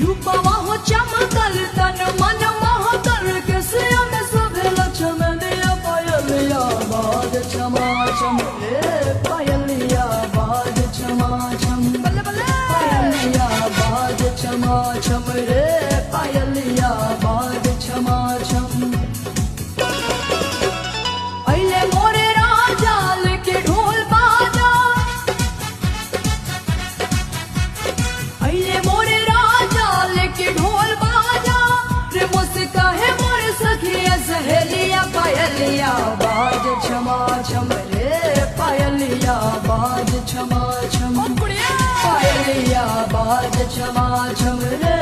रूपवा हो चमकल तन मन महकल के सियन शोभे लक्ष्मणिया पायलिया बाज छमा छम रे पायलिया बाज छमा छम बल्ले बल्ले पायलिया बाज छमा छम रे पायलिया बाज छमा छम अइले मोरे राजा लेके ढोल बाजा अइले मोरे राजा लेके ढोल बाजा रे मुस्का है मोरे सखिया सहेलिया पायलिया बाज छमा छम रे पायलिया बाज छमा छम पायलिया बाज छमा छम रे